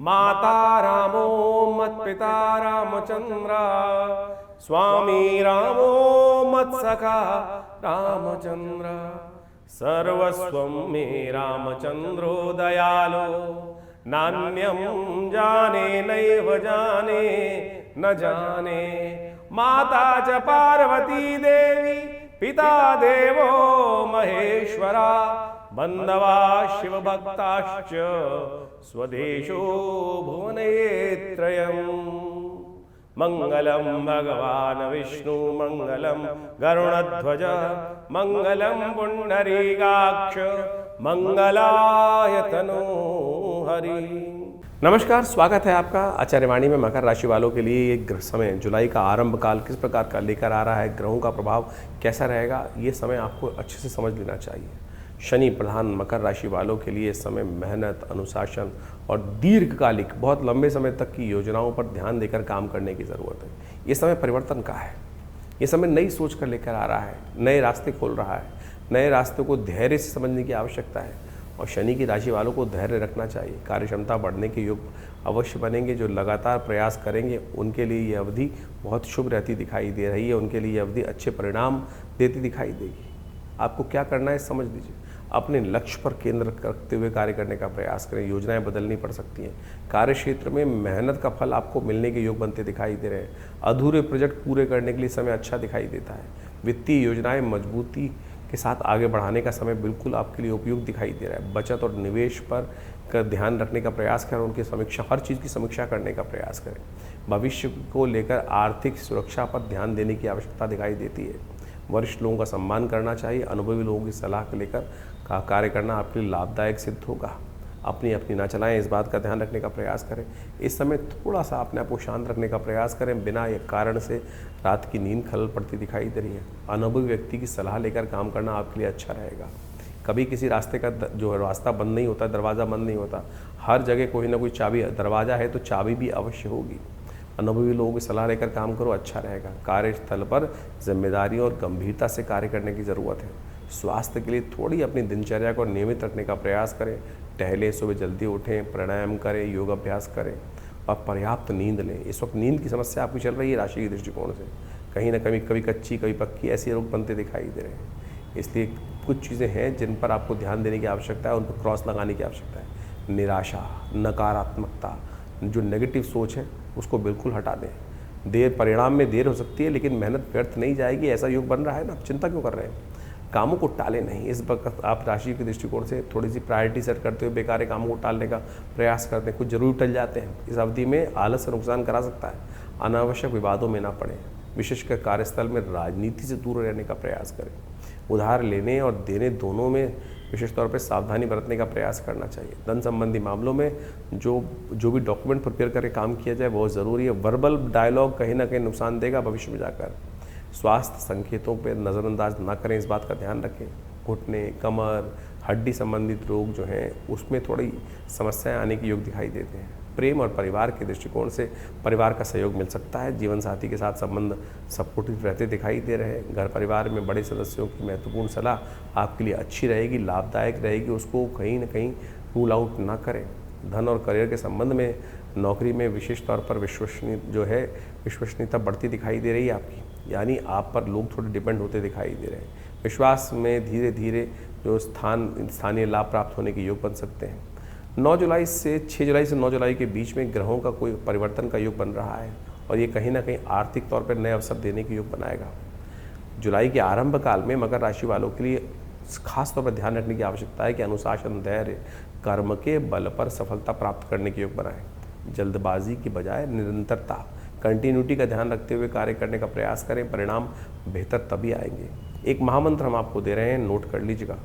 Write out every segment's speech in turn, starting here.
माता रामो मत्पिता रामचंद्र, स्वामी रामो मत्सखा रामचंद्र, सर्वस्वं मे रामचंद्रो दयालो, नान्यं जाने नैव जाने न जाने, माता च पार्वती देवी पिता देवो महेश्वरा, बंधवा शिव भक्ताश्च स्वदेशो भुवनत्रयम्। मंगलम भगवान विष्णु मंगलम गरुड़ध्वज मंगलम पुंडरीकाक्ष मंगलाय तनो हरि। नमस्कार, स्वागत है आपका आचार्यवाणी में। मकर राशि वालों के लिए ये ग्रह समय जुलाई का आरंभ काल किस प्रकार का लेकर आ रहा है, ग्रहों का प्रभाव कैसा रहेगा, ये समय आपको अच्छे से समझ लेना चाहिए। शनि प्रधान मकर राशि वालों के लिए इस समय मेहनत, अनुशासन और दीर्घकालिक बहुत लंबे समय तक की योजनाओं पर ध्यान देकर काम करने की ज़रूरत है। ये समय परिवर्तन का है, ये समय नई सोच कर लेकर आ रहा है, नए रास्ते खोल रहा है, नए रास्ते को धैर्य से समझने की आवश्यकता है। और शनि की राशि वालों को धैर्य रखना चाहिए। कार्य क्षमता बढ़ने के योग अवश्य बनेंगे। जो लगातार प्रयास करेंगे उनके लिए ये अवधि बहुत शुभ रहती दिखाई दे रही है, उनके लिए ये अवधि अच्छे परिणाम देती दिखाई देगी। आपको क्या करना है समझ लीजिए। अपने लक्ष्य पर केंद्र करते हुए कार्य करने का प्रयास करें। योजनाएं बदलनी पड़ सकती हैं। कार्य क्षेत्र में मेहनत का फल आपको मिलने के योग बनते दिखाई दे रहे हैं। अधूरे प्रोजेक्ट पूरे करने के लिए समय अच्छा दिखाई देता है। वित्तीय योजनाएं मजबूती के साथ आगे बढ़ाने का समय बिल्कुल आपके लिए उपयुक्त दिखाई दे रहा है। बचत और निवेश पर ध्यान रखने का प्रयास करें। उनकी समीक्षा, हर चीज़ की समीक्षा करने का प्रयास करें। भविष्य को लेकर आर्थिक सुरक्षा पर ध्यान देने की आवश्यकता दिखाई देती है। वरिष्ठ लोगों का सम्मान करना चाहिए। अनुभवी लोगों की सलाह को लेकर कार्य करना आपके लिए लाभदायक सिद्ध होगा। अपनी ना चलाएं, इस बात का ध्यान रखने का प्रयास करें। इस समय थोड़ा सा अपने आप को शांत रखने का प्रयास करें। बिना एक कारण से रात की नींद खलल पड़ती दिखाई दे रही है। अनुभवी व्यक्ति की सलाह लेकर काम करना आपके लिए अच्छा रहेगा। कभी किसी रास्ते का जो रास्ता बंद नहीं होता, दरवाज़ा बंद नहीं होता। हर जगह कोई ना कोई चाबी, दरवाज़ा है तो चाबी भी अवश्य होगी। अनुभवी लोगों की सलाह लेकर काम करो, अच्छा रहेगा। कार्यस्थल पर जिम्मेदारियों और गंभीरता से कार्य करने की ज़रूरत है। स्वास्थ्य के लिए थोड़ी अपनी दिनचर्या को नियमित रखने का प्रयास करें। टहलें, सुबह जल्दी उठें, प्राणायाम करें, योग अभ्यास करें और पर्याप्त नींद लें। इस वक्त नींद की समस्या आपकी चल रही है राशि के दृष्टिकोण से। कहीं ना कभी कच्ची, कभी पक्की, ऐसे रोग बनते दिखाई दे रहे हैं। इसलिए कुछ चीज़ें हैं जिन पर आपको ध्यान देने की आवश्यकता है, उन पर क्रॉस लगाने की आवश्यकता है। निराशा, नकारात्मकता, जो नेगेटिव सोच है उसको बिल्कुल हटा दें। परिणाम में देर हो सकती है लेकिन मेहनत व्यर्थ नहीं जाएगी। ऐसा योग बन रहा है ना, आप चिंता क्यों कर रहे हैं। कामों को टालें नहीं। इस वक्त आप राशि के दृष्टिकोण से थोड़ी सी प्रायोरिटी सेट करते हुए बेकार कामों को टालने का प्रयास करते हैं। कुछ जरूर टल जाते हैं। इस अवधि में आलस से नुकसान करा सकता है। अनावश्यक विवादों में ना पड़े। विशेषकर कार्यस्थल में राजनीति से दूर रहने का प्रयास करें। उधार लेने और देने दोनों में विशेष तौर पर सावधानी बरतने का प्रयास करना चाहिए। धन संबंधी मामलों में जो भी डॉक्यूमेंट प्रिपेयर करके काम किया जाए बहुत ज़रूरी है। वर्बल डायलॉग कहीं ना कहीं नुकसान देगा भविष्य में जाकर। स्वास्थ्य संकेतों पर नज़रअंदाज ना करें, इस बात का ध्यान रखें। घुटने, कमर, हड्डी संबंधित रोग जो हैं उसमें थोड़ी समस्याएं आने के योग दिखाई देते हैं। प्रेम और परिवार के दृष्टिकोण से परिवार का सहयोग मिल सकता है। जीवन साथी के साथ संबंध सपोर्टिव रहते दिखाई दे रहे हैं। घर परिवार में बड़े सदस्यों की महत्वपूर्ण सलाह आपके लिए अच्छी रहेगी, लाभदायक रहेगी। उसको कहीं ना कहीं रूल आउट ना करें। धन और करियर के संबंध में नौकरी में विशेष तौर पर विश्वसनीयता बढ़ती दिखाई दे रही है आपकी, यानी आप पर लोग थोड़े डिपेंड होते दिखाई दे रहे हैं। विश्वास में धीरे धीरे जो स्थानीय लाभ प्राप्त होने के योग बन सकते हैं। 6 जुलाई से 9 जुलाई के बीच में ग्रहों का कोई परिवर्तन का योग बन रहा है और ये कहीं ना कहीं आर्थिक तौर पर नए अवसर देने के योग बनाएगा। जुलाई के आरंभ काल में मकर राशि वालों के लिए खास तौर पर ध्यान रखने की आवश्यकता है कि अनुशासन, धैर्य, कर्म के बल पर सफलता प्राप्त करने के योग बनाएं। जल्दबाजी की बजाय निरंतरता, कंटिन्यूटी का ध्यान रखते हुए कार्य करने का प्रयास करें। परिणाम बेहतर तभी आएंगे। एक महामंत्र हम आपको दे रहे हैं, नोट कर लीजिएगा।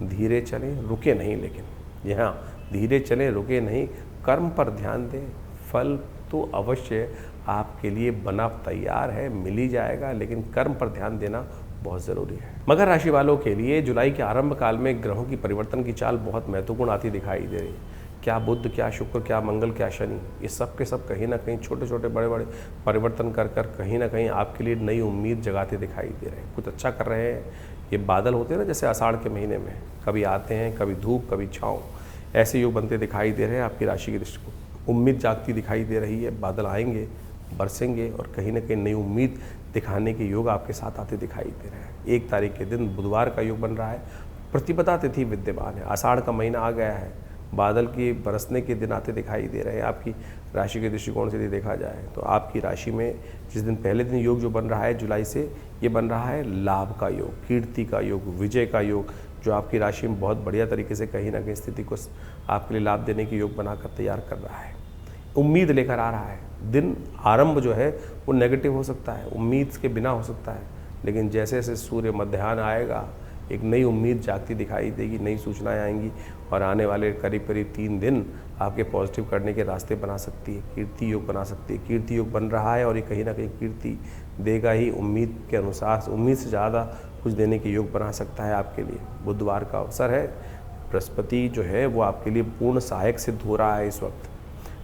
धीरे चलें, रुके नहीं। लेकिन यहाँ धीरे चलें, रुके नहीं, कर्म पर ध्यान दें। फल तो अवश्य आपके लिए बना तैयार है, मिल ही जाएगा, लेकिन कर्म पर ध्यान देना बहुत ज़रूरी है। मकर राशि वालों के लिए जुलाई के आरंभ काल में ग्रहों की परिवर्तन की चाल बहुत महत्वपूर्ण आती दिखाई दे रही है। क्या बुध, क्या शुक्र, क्या मंगल, क्या शनि, ये सब के सब कहीं ना कहीं छोटे छोटे बड़े बड़े परिवर्तन कर कहीं ना कहीं आपके लिए नई उम्मीद जगाते दिखाई दे रहे हैं। कुछ अच्छा कर रहे हैं। ये बादल होते हैं ना, जैसे आषाढ़ के महीने में कभी आते हैं, कभी धूप, कभी छाँव, ऐसे योग बनते दिखाई दे रहे हैं आपकी राशि की दृष्टि को। उम्मीद जागती दिखाई दे रही है, बादल आएंगे, बरसेंगे और कहीं ना कहीं नई उम्मीद दिखाने के योग आपके साथ आते दिखाई दे रहे हैं। 1 तारीख के दिन बुधवार का योग बन रहा है, प्रतिपदा तिथि विद्यमान है, आषाढ़ का महीना आ गया है, बादल के बरसने के दिन आते दिखाई दे रहे हैं। आपकी राशि के दृष्टिकोण से यदि देखा जाए तो आपकी राशि में जिस दिन पहले दिन योग जो बन रहा है जुलाई से, ये बन रहा है लाभ का योग, कीर्ति का योग, विजय का योग, जो आपकी राशि में बहुत बढ़िया तरीके से कहीं ना कहीं स्थिति को आपके लिए लाभ देने के योग बनाकर तैयार कर रहा है, उम्मीद लेकर आ रहा है। दिन आरंभ जो है वो नेगेटिव हो सकता है, उम्मीद के बिना हो सकता है, लेकिन जैसे जैसे सूर्य मध्याह्न आएगा एक नई उम्मीद जागती दिखाई देगी, नई सूचनाएं आएंगी और आने वाले करीब करीब 3 दिन आपके पॉजिटिव करने के रास्ते बना सकती है, कीर्ति योग बना सकती है। कीर्ति योग बन रहा है और ये कहीं ना कहीं कीर्ति देगा ही, उम्मीद के अनुसार, उम्मीद से ज़्यादा कुछ देने के योग बना सकता है आपके लिए। बुधवार का अवसर है, बृहस्पति जो है वो आपके लिए पूर्ण सहायक सिद्ध हो रहा है इस वक्त,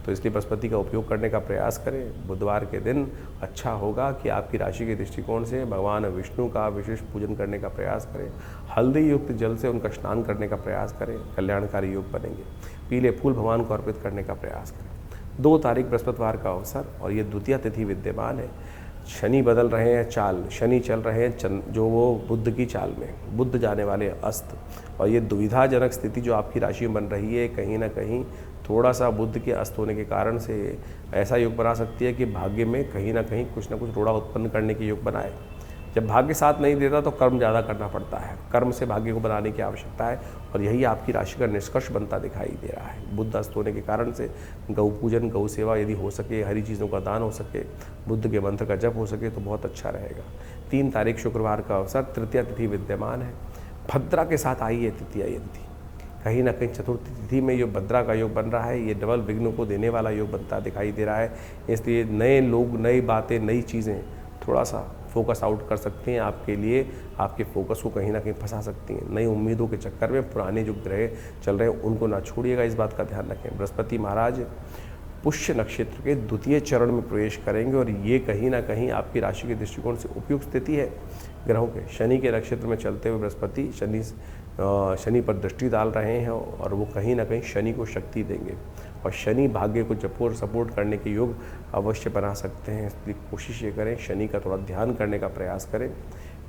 तो इसलिए बृहस्पति का उपयोग करने का प्रयास करें। बुधवार के दिन अच्छा होगा कि आपकी राशि के दृष्टिकोण से भगवान विष्णु का विशेष पूजन करने का प्रयास करें, हल्दी युक्त जल से उनका स्नान करने का प्रयास करें, कल्याणकारी योग बनेंगे। पीले फूल भगवान को अर्पित करने का प्रयास करें। 2 तारीख बृहस्पतिवार का अवसर और ये द्वितीय तिथि विद्यमान है। शनि बदल रहे हैं चाल, शनि चल रहे हैं जो वो बुध की चाल में, बुध जाने वाले अस्त, और ये दुविधाजनक स्थिति जो आपकी राशि में बन रही है कहीं ना कहीं थोड़ा सा बुध के अस्त होने के कारण से ऐसा योग बना सकती है कि भाग्य में कहीं ना कहीं कुछ ना कुछ रोड़ा उत्पन्न करने के योग बनाए। जब भाग्य साथ नहीं देता तो कर्म ज़्यादा करना पड़ता है, कर्म से भाग्य को बनाने की आवश्यकता है और यही आपकी राशि का निष्कर्ष बनता दिखाई दे रहा है। बुध अस्त होने के कारण से गौ पूजन, गौ सेवा यदि हो सके, हरी चीज़ों का दान हो सके, बुद्ध के मंत्र का जप हो सके तो बहुत अच्छा रहेगा। 3 तारीख शुक्रवार का अवसर, तृतीय तिथि विद्यमान है, भद्रा के साथ आई है तृतीय तिथि, कहीं ना कहीं चतुर्थी तिथि में ये भद्रा का योग बन रहा है, ये डबल विघ्न को देने वाला योग बनता दिखाई दे रहा है। इसलिए नए लोग, नई बातें, नई चीज़ें थोड़ा सा फोकस आउट कर सकती हैं आपके लिए, आपके फोकस को कहीं ना कहीं फंसा सकती हैं। नई उम्मीदों के चक्कर में पुराने जो ग्रह चल रहे हैं उनको ना छोड़िएगा, इस बात का ध्यान रखें। बृहस्पति महाराज पुष्य नक्षत्र के द्वितीय चरण में प्रवेश करेंगे और ये कहीं ना कहीं आपकी राशि के दृष्टिकोण से उपयुक्त स्थिति है ग्रहों के। शनि के नक्षत्र में चलते हुए बृहस्पति शनि पर दृष्टि डाल रहे हैं और वो कहीं ना कहीं शनि को शक्ति देंगे और शनि भाग्य को सपोर्ट करने के योग अवश्य बना सकते हैं। इसलिए कोशिश ये करें, शनि का थोड़ा ध्यान करने का प्रयास करें।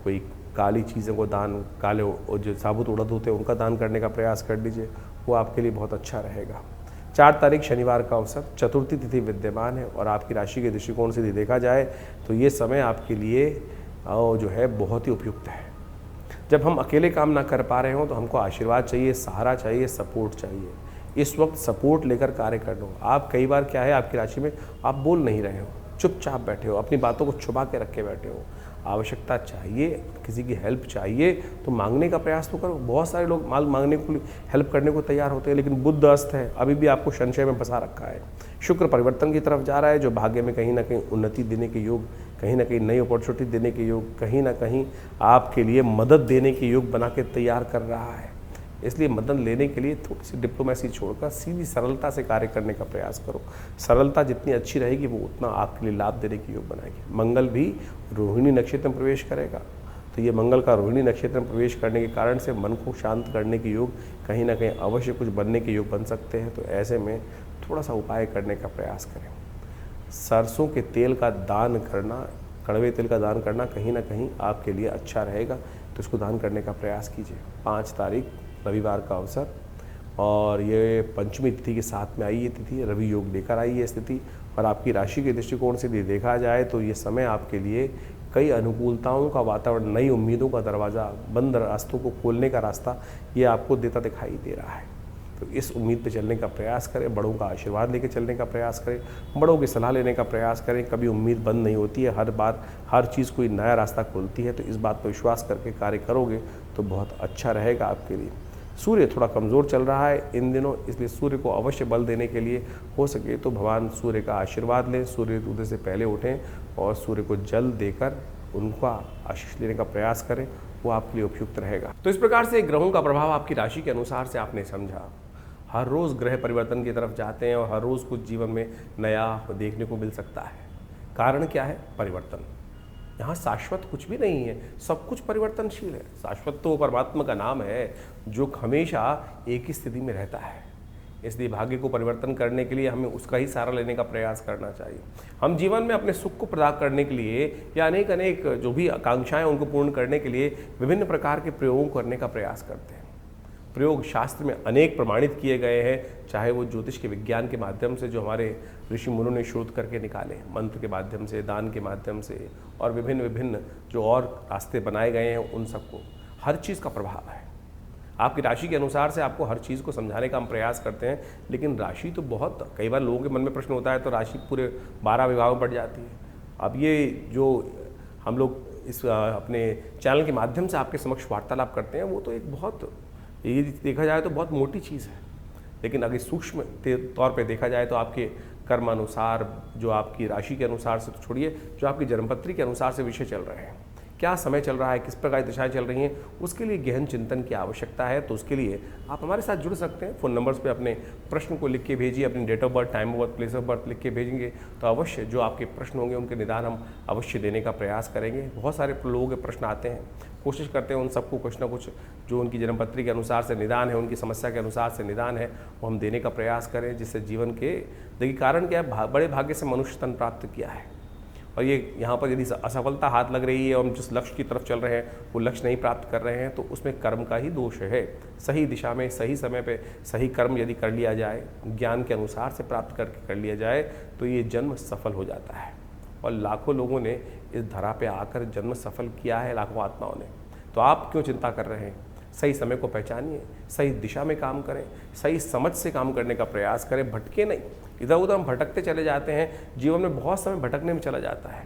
कोई काली चीज़ों को दान, काले जो साबुत उड़द होते हैं उनका दान करने का प्रयास कर लीजिए, वो आपके लिए बहुत अच्छा रहेगा। 4 तारीख शनिवार का अवसर, चतुर्थी तिथि विद्यमान है और आपकी राशि के दृष्टिकोण से देखा जाए तो ये समय आपके लिए जो है बहुत ही उपयुक्त है। जब हम अकेले काम ना कर पा रहे हो तो हमको आशीर्वाद चाहिए, सहारा चाहिए, सपोर्ट चाहिए। इस वक्त सपोर्ट लेकर कार्य कर लो। आप कई बार क्या है, आपकी राशि में आप बोल नहीं रहे हो, चुपचाप बैठे हो, अपनी बातों को छुपा के रखे बैठे हो। आवश्यकता चाहिए, किसी की हेल्प चाहिए तो मांगने का प्रयास तो करो। बहुत सारे लोग माल मांगने को, हेल्प करने को तैयार होते हैं, लेकिन बुध अस्त है, अभी भी आपको संशय में फंसा रखा है। शुक्र परिवर्तन की तरफ जा रहा है, जो भाग्य में कहीं ना कहीं उन्नति देने के योग, कहीं ना कहीं नई अपॉर्चुनिटी देने के योग, कहीं ना कहीं आपके लिए मदद देने के योग बना के तैयार कर रहा है। इसलिए मदद लेने के लिए थोड़ी सी डिप्लोमेसी छोड़कर सीधी सरलता से कार्य करने का प्रयास करो। सरलता जितनी अच्छी रहेगी वो उतना आपके लिए लाभ देने के योग बनाएगी। मंगल भी रोहिणी नक्षत्र में प्रवेश करेगा, तो ये मंगल का रोहिणी नक्षत्र में प्रवेश करने के कारण से मन को शांत करने के योग, कहीं ना कहीं अवश्य कुछ बनने के योग बन सकते हैं। तो ऐसे में थोड़ा सा उपाय करने का प्रयास करें। सरसों के तेल का दान करना, कड़वे तेल का दान करना कहीं ना कहीं आपके लिए अच्छा रहेगा, तो इसको दान करने का प्रयास कीजिए। 5 तारीख रविवार का अवसर और ये पंचमी तिथि के साथ में आई ये तिथि, रवि योग लेकर आई है स्थिति, और आपकी राशि के दृष्टिकोण से भी देखा जाए तो ये समय आपके लिए कई अनुकूलताओं का वातावरण, नई उम्मीदों का दरवाज़ा, बंद रास्तों को खोलने का रास्ता ये आपको देता दिखाई दे रहा है। तो इस उम्मीद पे चलने का प्रयास करें, बड़ों का आशीर्वाद लेके चलने का प्रयास करें, बड़ों की सलाह लेने का प्रयास करें। कभी उम्मीद बंद नहीं होती है, हर बार हर चीज़ कोई नया रास्ता खोलती है। तो इस बात पर विश्वास करके कार्य करोगे तो बहुत अच्छा रहेगा आपके लिए। सूर्य थोड़ा कमज़ोर चल रहा है इन दिनों, इसलिए सूर्य को अवश्य बल देने के लिए हो सके तो भगवान सूर्य का आशीर्वाद लें। सूर्य उदय से पहले उठें और सूर्य को जल देकर उनका आशीष लेने का प्रयास करें, वो आपके लिए उपयुक्त रहेगा। तो इस प्रकार से ग्रहों का प्रभाव आपकी राशि के अनुसार से आपने समझा। हर रोज़ ग्रह परिवर्तन की तरफ जाते हैं और हर रोज़ कुछ जीवन में नया देखने को मिल सकता है। कारण क्या है? परिवर्तन। यहाँ शाश्वत कुछ भी नहीं है, सब कुछ परिवर्तनशील है। शाश्वत तो परमात्मा का नाम है जो हमेशा एक ही स्थिति में रहता है। इसलिए भाग्य को परिवर्तन करने के लिए हमें उसका ही सहारा लेने का प्रयास करना चाहिए। हम जीवन में अपने सुख को प्रदान करने के लिए या अनेक अनेक जो भी आकांक्षाएं उनको पूर्ण करने के लिए विभिन्न प्रकार के प्रयोगों करने का प्रयास करते हैं। प्रयोग शास्त्र में अनेक प्रमाणित किए गए हैं, चाहे वो ज्योतिष के विज्ञान के माध्यम से जो हमारे ऋषि मुनों ने शोध करके निकाले, मंत्र के माध्यम से, दान के माध्यम से और विभिन्न विभिन्न जो और रास्ते बनाए गए हैं, उन सबको हर चीज़ का प्रभाव है। आपकी राशि के अनुसार से आपको हर चीज़ को समझाने का हम प्रयास करते हैं, लेकिन राशि तो बहुत, कई बार लोगों के मन में प्रश्न होता है तो राशि पूरे 12 विभागों में पड़ जाती है। अब ये जो हम लोग इस अपने चैनल के माध्यम से आपके समक्ष वार्तालाप करते हैं, वो तो एक बहुत, ये देखा जाए तो बहुत मोटी चीज़ है, लेकिन अगर सूक्ष्म तौर पे देखा जाए तो आपके कर्म अनुसार, जो आपकी राशि के अनुसार से तो छोड़िए, जो आपकी जन्मपत्री के अनुसार से विषय चल रहे हैं, क्या समय चल रहा है, किस प्रकार दिशाएं चल रही हैं, उसके लिए गहन चिंतन की आवश्यकता है। तो उसके लिए आप हमारे साथ जुड़ सकते हैं। फ़ोन नंबर्स पे अपने प्रश्न को लिख के भेजिए, अपनी date of birth, time of birth, place of birth लिख के भेजेंगे तो अवश्य जो आपके प्रश्न होंगे उनके निदान हम अवश्य देने का प्रयास करेंगे। बहुत सारे लोगों के प्रश्न आते हैं, कोशिश करते हैं उन सबको कुछ ना कुछ जो उनकी जन्मपत्री के अनुसार से निदान है, उनकी समस्या के अनुसार से निदान है, वो हम देने का प्रयास करें, जिससे जीवन के, देखिए कारण क्या है, बड़े भाग्य से मनुष्य तन प्राप्त किया है, और ये यहाँ पर यदि असफलता हाथ लग रही है और हम जिस लक्ष्य की तरफ चल रहे हैं वो लक्ष्य नहीं प्राप्त कर रहे हैं, तो उसमें कर्म का ही दोष है। सही दिशा में, सही समय पे सही कर्म यदि कर लिया जाए, ज्ञान के अनुसार से प्राप्त करके कर लिया जाए, तो ये जन्म सफल हो जाता है। और लाखों लोगों ने इस धरा पे आकर जन्म सफल किया है, लाखों आत्माओं ने। तो आप क्यों चिंता कर रहे हैं? सही समय को पहचानिए, सही दिशा में काम करें, सही समझ से काम करने का प्रयास करें, भटके नहीं। इधर उधर हम भटकते चले जाते हैं, जीवन में बहुत समय भटकने में चला जाता है।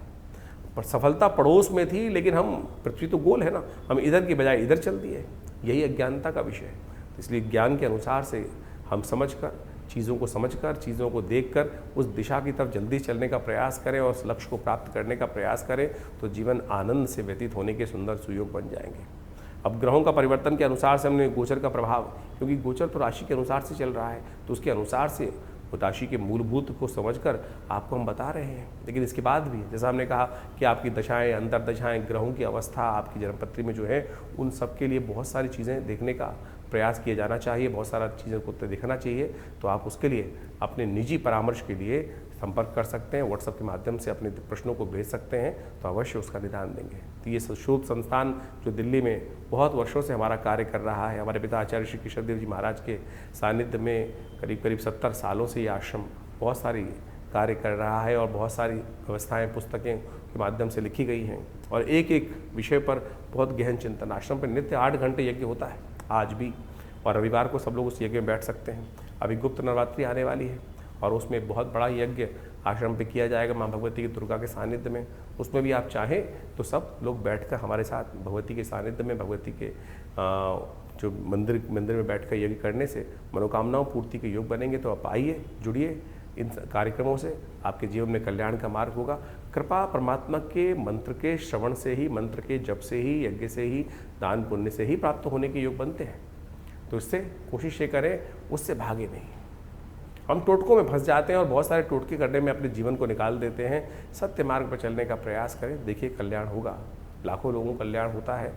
पर सफलता पड़ोस में थी, लेकिन हम, पृथ्वी तो गोल है ना, हम इधर की बजाय इधर चल दिए। यही अज्ञानता का विषय है। इसलिए ज्ञान के अनुसार से हम समझकर, चीज़ों को समझकर, चीज़ों को देखकर उस दिशा की तरफ जल्दी चलने का प्रयास करें और उस लक्ष्य को प्राप्त करने का प्रयास करें, तो जीवन आनंद से व्यतीत होने के सुंदर सुयोग बन जाएंगे। अब ग्रहों का परिवर्तन के अनुसार से हमने गोचर का प्रभाव, क्योंकि गोचर तो राशि के अनुसार से चल रहा है, तो उसके अनुसार से राशि के मूलभूत को समझकर आपको हम बता रहे हैं। लेकिन इसके बाद भी, जैसा हमने कहा कि आपकी दशाएं, अंतर्दशाएं, ग्रहों की अवस्था आपकी जन्मपत्री में जो है, उन सब के लिए बहुत सारी चीज़ें देखने का प्रयास किया जाना चाहिए, बहुत सारा चीज़ों को देखना चाहिए। तो आप उसके लिए अपने निजी परामर्श के लिए संपर्क कर सकते हैं, व्हाट्सएप के माध्यम से अपने प्रश्नों को भेज सकते हैं, तो अवश्य उसका निदान देंगे। तो ये शोध संस्थान जो दिल्ली में बहुत वर्षों से हमारा कार्य कर रहा है, हमारे पिता आचार्य श्री कृष्णदेव जी महाराज के सानिध्य में करीब करीब 70 सालों से ये आश्रम बहुत सारी कार्य कर रहा है, और बहुत सारी व्यवस्थाएँ, पुस्तकें के माध्यम से लिखी गई हैं, और एक एक विषय पर बहुत गहन चिंतन। आश्रम पर नित्य 8 घंटे यज्ञ होता है आज भी, और रविवार को सब लोग उस यज्ञ में बैठ सकते हैं। अभी गुप्त नवरात्रि आने वाली है, और उसमें बहुत बड़ा यज्ञ आश्रम पे किया जाएगा माँ भगवती की, दुर्गा के सानिध्य में। उसमें भी आप चाहें तो सब लोग बैठकर हमारे साथ भगवती के सानिध्य में, भगवती के जो मंदिर में बैठकर यज्ञ करने से मनोकामनाओं पूर्ति के योग बनेंगे। तो आप आइए, जुड़िए इन कार्यक्रमों से, आपके जीवन में कल्याण का मार्ग होगा। कृपा परमात्मा के मंत्र के श्रवण से ही, मंत्र के जप से ही, यज्ञ से ही, दान पुण्य से ही प्राप्त होने के योग बनते हैं। तो इससे कोशिश ये करें, उससे भागे नहीं। हम टोटकों में फंस जाते हैं और बहुत सारे टोटके करने में अपने जीवन को निकाल देते हैं। सत्य मार्ग पर चलने का प्रयास करें, देखिए कल्याण होगा। लाखों लोगों का कल्याण होता है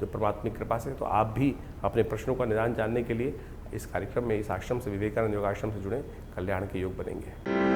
जो परमात्मा की कृपा से। तो आप भी अपने प्रश्नों का निदान जानने के लिए इस कार्यक्रम में, इस आश्रम से, विवेकानंद योगाश्रम से जुड़ें, कल्याण के योग बनेंगे।